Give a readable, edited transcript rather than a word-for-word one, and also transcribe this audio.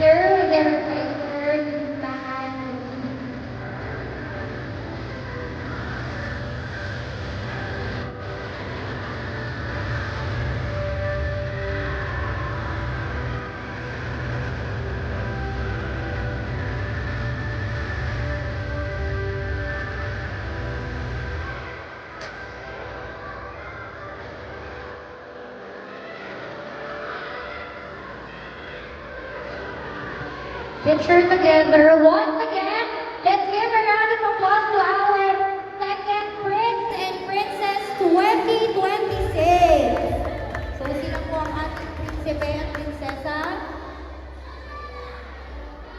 together, their favorite band. Picture together once again. Let's give a round of applause to